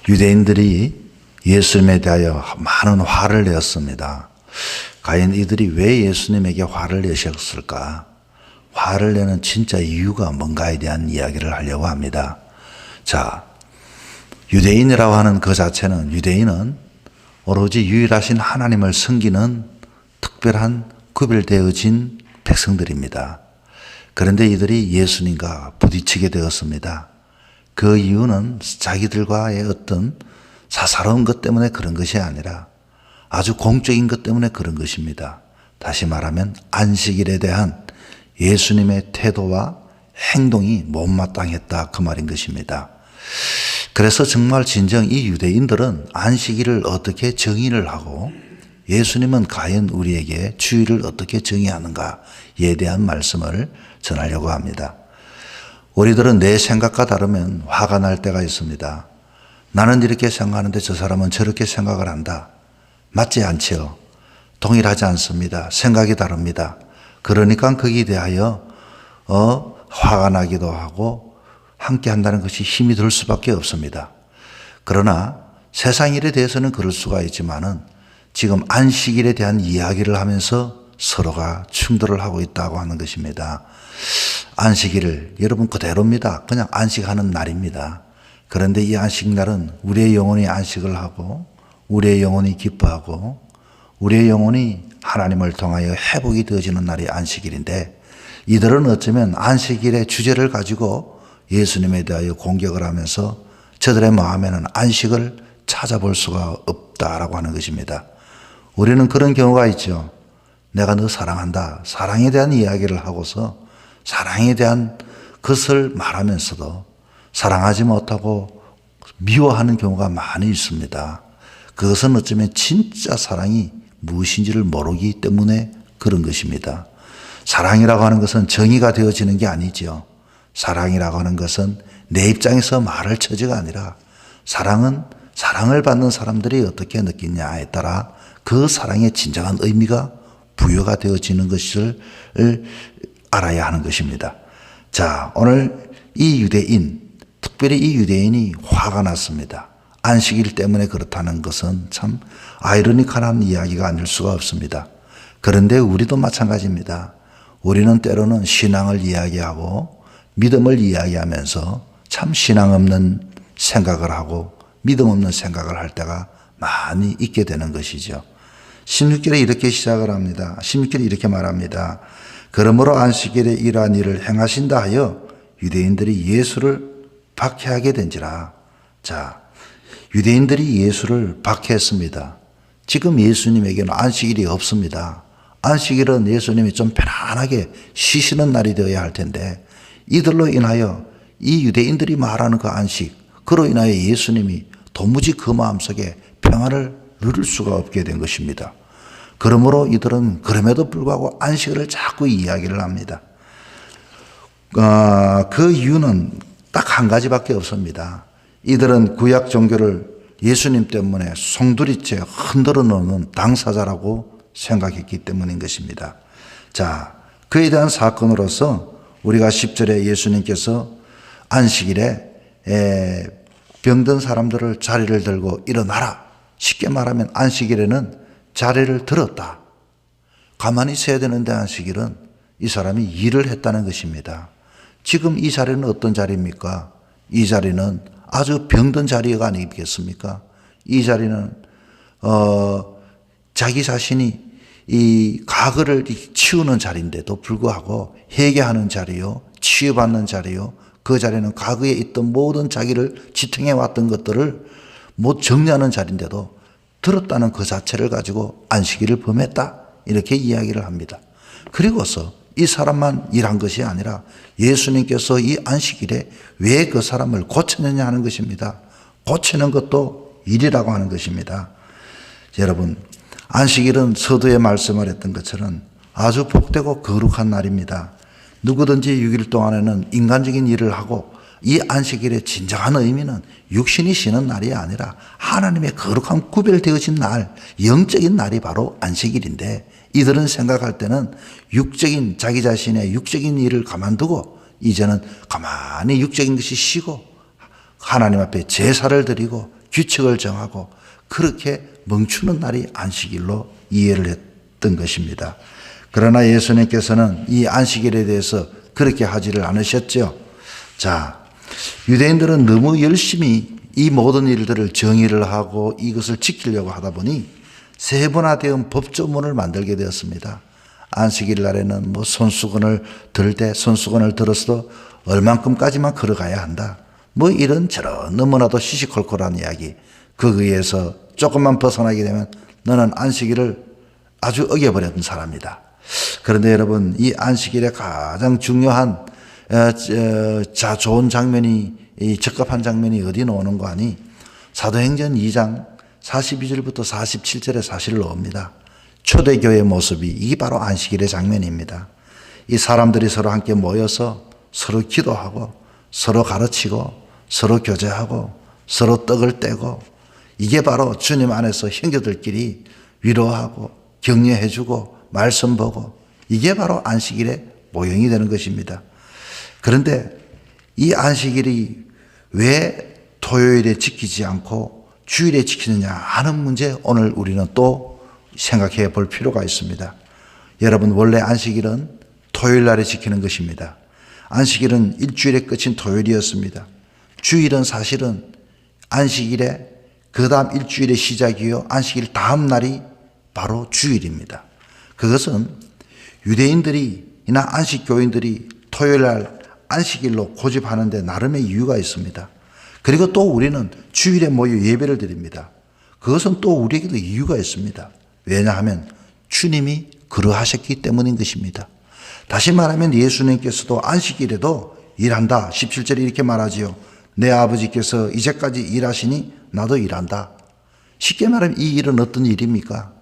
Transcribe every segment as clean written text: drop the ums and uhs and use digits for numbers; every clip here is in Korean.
유대인들이 예수님에 대하여 많은 화를 내었습니다. 과연 이들이 왜 예수님에게 화를 내셨을까? 화를 내는 진짜 이유가 뭔가에 대한 이야기를 하려고 합니다. 자, 유대인이라고 하는 그 자체는, 유대인은 오로지 유일하신 하나님을 섬기는 특별한 구별되어진 백성들입니다. 그런데 이들이 예수님과 부딪히게 되었습니다. 그 이유는 자기들과의 어떤 사사로운 것 때문에 그런 것이 아니라 아주 공적인 것 때문에 그런 것입니다. 다시 말하면 안식일에 대한 예수님의 태도와 행동이 못마땅했다, 그 말인 것입니다. 그래서 정말 진정 이 유대인들은 안식일을 어떻게 정의를 하고 예수님은 과연 우리에게 주일을 어떻게 정의하는가에 대한 말씀을 전하려고 합니다. 우리들은 내 생각과 다르면 화가 날 때가 있습니다. 나는 이렇게 생각하는데 저 사람은 저렇게 생각을 한다. 맞지 않죠. 동일하지 않습니다. 생각이 다릅니다. 그러니까 거기에 대하여 화가 나기도 하고 함께 한다는 것이 힘이 들 수밖에 없습니다. 그러나 세상 일에 대해서는 그럴 수가 있지만은 지금 안식일에 대한 이야기를 하면서 서로가 충돌을 하고 있다고 하는 것입니다. 안식일을 여러분 그대로입니다. 그냥 안식하는 날입니다. 그런데 이 안식날은 우리의 영혼이 안식을 하고 우리의 영혼이 기뻐하고 우리의 영혼이 하나님을 통하여 회복이 되어지는 날이 안식일인데, 이들은 어쩌면 안식일의 주제를 가지고 예수님에 대하여 공격을 하면서 저들의 마음에는 안식을 찾아볼 수가 없다라고 하는 것입니다. 우리는 그런 경우가 있죠. 내가 너 사랑한다. 사랑에 대한 이야기를 하고서 사랑에 대한 것을 말하면서도 사랑하지 못하고 미워하는 경우가 많이 있습니다. 그것은 어쩌면 진짜 사랑이 무엇인지를 모르기 때문에 그런 것입니다. 사랑이라고 하는 것은 정의가 되어지는 게 아니죠. 사랑이라고 하는 것은 내 입장에서 말할 처지가 아니라 사랑은 사랑을 받는 사람들이 어떻게 느끼냐에 따라 그 사랑의 진정한 의미가 부여가 되어지는 것을 알아야 하는 것입니다. 자, 오늘 이 유대인, 특별히 이 유대인이 화가 났습니다. 안식일 때문에 그렇다는 것은 참 아이러니컬한 이야기가 아닐 수가 없습니다. 그런데 우리도 마찬가지입니다. 우리는 때로는 신앙을 이야기하고 믿음을 이야기하면서 참 신앙 없는 생각을 하고 믿음 없는 생각을 할 때가 많이 있게 되는 것이죠. 16절에 이렇게 시작을 합니다. 16절에 이렇게 말합니다. 그러므로 안식일에 이러한 일을 행하신다 하여 유대인들이 예수를 박해하게 된지라. 자, 유대인들이 예수를 박해했습니다. 지금 예수님에게는 안식일이 없습니다. 안식일은 예수님이 좀 편안하게 쉬시는 날이 되어야 할 텐데, 이들로 인하여 이 유대인들이 말하는 그 안식, 그로 인하여 예수님이 도무지 그 마음속에 평안을 누릴 수가 없게 된 것입니다. 그러므로 이들은 그럼에도 불구하고 안식일을 자꾸 이야기를 합니다. 그 이유는 딱 한 가지밖에 없습니다. 이들은 구약 종교를 예수님 때문에 송두리째 흔들어 놓는 당사자라고 생각했기 때문인 것입니다. 자, 그에 대한 사건으로서 우리가 10절에 예수님께서 안식일에 병든 사람들을 자리를 들고 일어나라. 쉽게 말하면 안식일에는 자리를 들었다. 가만히 있어야 되는데 안식일은 이 사람이 일을 했다는 것입니다. 지금 이 자리는 어떤 자리입니까? 이 자리는 아주 병든 자리가 아니겠습니까? 이 자리는 자기 자신이 이 과거를 치우는 자리인데도 불구하고 회개하는 자리요, 치유받는 자리요, 그 자리는 과거에 있던 모든 자기를 지탱해 왔던 것들을 못 정리하는 자리인데도 들었다는 그 자체를 가지고 안식일을 범했다, 이렇게 이야기를 합니다. 그리고서 이 사람만 일한 것이 아니라 예수님께서 이 안식일에 왜 그 사람을 고쳤느냐 하는 것입니다. 고치는 것도 일이라고 하는 것입니다. 여러분, 안식일은 서두에 말씀을 했던 것처럼 아주 복되고 거룩한 날입니다. 누구든지 6일 동안에는 인간적인 일을 하고, 이 안식일의 진정한 의미는 육신이 쉬는 날이 아니라 하나님의 거룩한 구별되어진 날, 영적인 날이 바로 안식일인데, 이들은 생각할 때는 육적인 자기 자신의 육적인 일을 가만두고 이제는 가만히 육적인 것이 쉬고 하나님 앞에 제사를 드리고 규칙을 정하고 그렇게 멈추는 날이 안식일로 이해를 했던 것입니다. 그러나 예수님께서는 이 안식일에 대해서 그렇게 하지를 않으셨죠. 자, 유대인들은 너무 열심히 이 모든 일들을 정의를 하고 이것을 지키려고 하다 보니 세분화되은 법조문을 만들게 되었습니다. 안식일 날에는 뭐 손수건을 들 때 손수건을 들었어도 얼만큼까지만 걸어가야 한다. 뭐 이런저런 너무나도 시시콜콜한 이야기. 거기에서 조금만 벗어나게 되면 너는 안식일을 아주 어겨버렸던 사람이다. 그런데 여러분, 이 안식일의 가장 중요한 좋은 장면이, 적합한 장면이 어디 나오는 거 아니? 사도행전 2장 42절부터 47절에 사실 나옵니다. 초대교회의 모습이 이게 바로 안식일의 장면입니다. 이 사람들이 서로 함께 모여서 서로 기도하고 서로 가르치고 서로 교제하고 서로 떡을 떼고 이게 바로 주님 안에서 형제들끼리 위로하고 격려해주고 말씀 보고 이게 바로 안식일의 모형이 되는 것입니다. 그런데 이 안식일이 왜 토요일에 지키지 않고 주일에 지키느냐 하는 문제 오늘 우리는 또 생각해 볼 필요가 있습니다. 여러분, 원래 안식일은 토요일 날에 지키는 것입니다. 안식일은 일주일의 끝인 토요일이었습니다. 주일은 사실은 안식일의 그 다음 일주일의 시작이요 안식일 다음 날이 바로 주일입니다. 그것은 유대인들이나 안식교인들이 토요일 날 안식일로 고집하는데 나름의 이유가 있습니다. 그리고 또 우리는 주일에 모여 예배를 드립니다. 그것은 또 우리에게도 이유가 있습니다. 왜냐하면 주님이 그러하셨기 때문인 것입니다. 다시 말하면 예수님께서도 안식일에도 일한다. 17절에 이렇게 말하지요. 내 아버지께서 이제까지 일하시니 나도 일한다. 쉽게 말하면 이 일은 어떤 일입니까?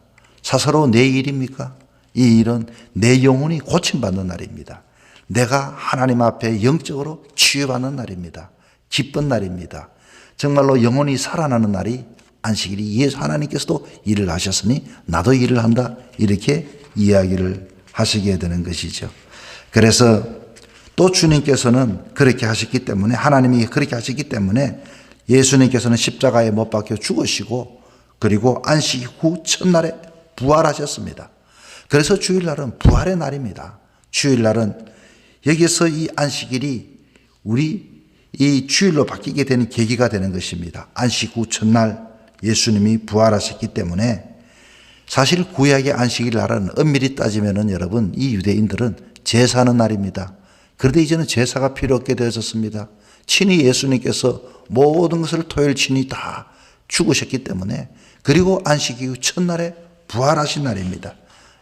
사사로운 내 일입니까? 이 일은 내 영혼이 고침받는 날입니다. 내가 하나님 앞에 영적으로 치유받는 날입니다. 기쁜 날입니다. 정말로 영혼이 살아나는 날이 안식일이 예수 하나님께서도 일을 하셨으니 나도 일을 한다. 이렇게 이야기를 하시게 되는 것이죠. 그래서 또 주님께서는 그렇게 하셨기 때문에 하나님이 그렇게 하셨기 때문에 예수님께서는 십자가에 못 박혀 죽으시고 그리고 안식 후 첫날에 부활하셨습니다. 그래서 주일날은 부활의 날입니다. 주일날은 여기서 이 안식일이 우리 이 주일로 바뀌게 되는 계기가 되는 것입니다. 안식 후 첫날 예수님이 부활하셨기 때문에 사실 구약의 안식일 날은 엄밀히 따지면은 여러분 이 유대인들은 제사하는 날입니다. 그런데 이제는 제사가 필요 없게 되어졌습니다. 친히 예수님께서 모든 것을 토요일 친히 다 죽으셨기 때문에 그리고 안식 이후 첫날에 부활하신 날입니다.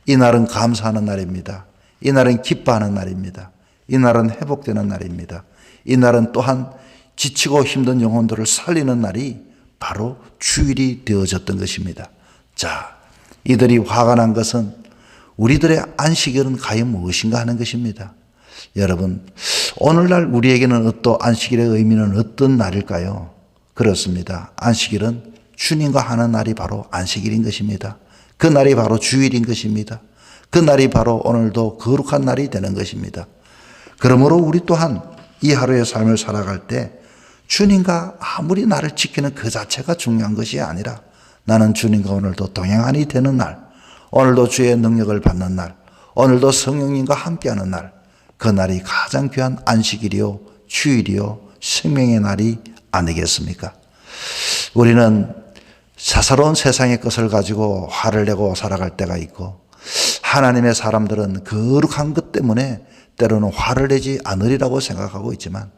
이 날은 감사하는 날입니다. 이 날은 기뻐하는 날입니다. 이 날은 회복되는 날입니다. 이 날은 또한 지치고 힘든 영혼들을 살리는 날이 바로 주일이 되어졌던 것입니다. 자, 이들이 화가 난 것은 우리들의 안식일은 과연 무엇인가 하는 것입니다. 여러분, 오늘날 우리에게는 또 안식일의 의미는 어떤 날일까요? 그렇습니다. 안식일은 주님과 하는 날이 바로 안식일인 것입니다. 그 날이 바로 주일인 것입니다. 그 날이 바로 오늘도 거룩한 날이 되는 것입니다. 그러므로 우리 또한 이 하루의 삶을 살아갈 때 주님과 아무리 나를 지키는 그 자체가 중요한 것이 아니라 나는 주님과 오늘도 동행하니 되는 날, 오늘도 주의 능력을 받는 날, 오늘도 성령님과 함께하는 날, 그 날이 가장 귀한 안식일이요 주일이요 생명의 날이 아니겠습니까? 우리는 사사로운 세상의 것을 가지고 화를 내고 살아갈 때가 있고 하나님의 사람들은 거룩한 것 때문에 때로는 화를 내지 않으리라고 생각하고 있지만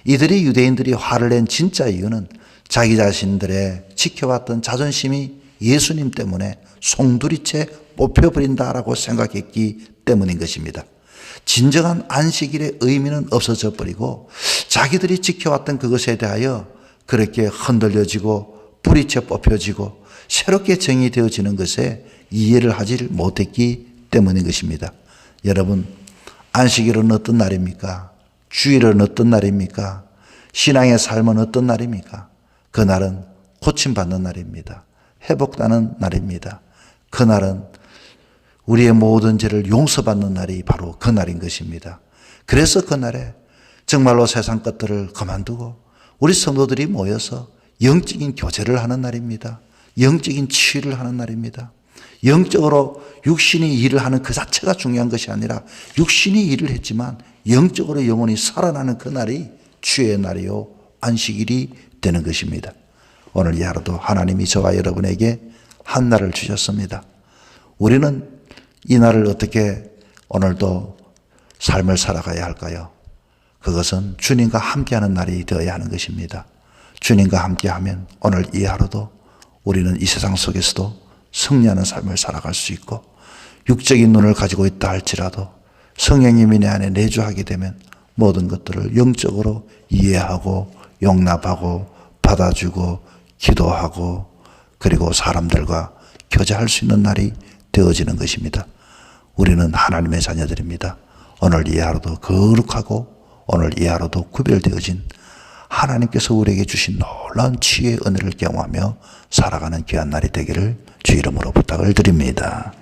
이들이 유대인들이 화를 낸 진짜 이유는 자기 자신들의 지켜왔던 자존심이 예수님 때문에 송두리째 뽑혀버린다라고 생각했기 때문인 것입니다. 진정한 안식일의 의미는 없어져 버리고 자기들이 지켜왔던 그것에 대하여 그렇게 흔들려지고 뿌리채 뽑혀지고 새롭게 정의되어지는 것에 이해를 하지 못했기 때문인 것입니다. 여러분, 안식일은 어떤 날입니까? 주일은 어떤 날입니까? 신앙의 삶은 어떤 날입니까? 그 날은 고침받는 날입니다. 회복되는 날입니다. 그 날은 우리의 모든 죄를 용서받는 날이 바로 그 날인 것입니다. 그래서 그 날에 정말로 세상 것들을 그만두고 우리 성도들이 모여서 영적인 교제를 하는 날입니다. 영적인 치유를 하는 날입니다. 영적으로 육신이 일을 하는 그 자체가 중요한 것이 아니라 육신이 일을 했지만 영적으로 영혼이 살아나는 그 날이 치유의 날이요 안식일이 되는 것입니다. 오늘 이 하루도 하나님이 저와 여러분에게 한 날을 주셨습니다. 우리는 이 날을 어떻게 오늘도 삶을 살아가야 할까요? 그것은 주님과 함께하는 날이 되어야 하는 것입니다. 주님과 함께하면 오늘 이 하루도 우리는 이 세상 속에서도 승리하는 삶을 살아갈 수 있고 육적인 눈을 가지고 있다 할지라도 성령님이 내 안에 내주하게 되면 모든 것들을 영적으로 이해하고 용납하고 받아주고 기도하고 그리고 사람들과 교제할 수 있는 날이 되어지는 것입니다. 우리는 하나님의 자녀들입니다. 오늘 이 하루도 거룩하고 오늘 이 하루도 구별되어진 하나님께서 우리에게 주신 놀라운 치유의 은혜를 경험하며 살아가는 귀한 날이 되기를 주 이름으로 부탁을 드립니다.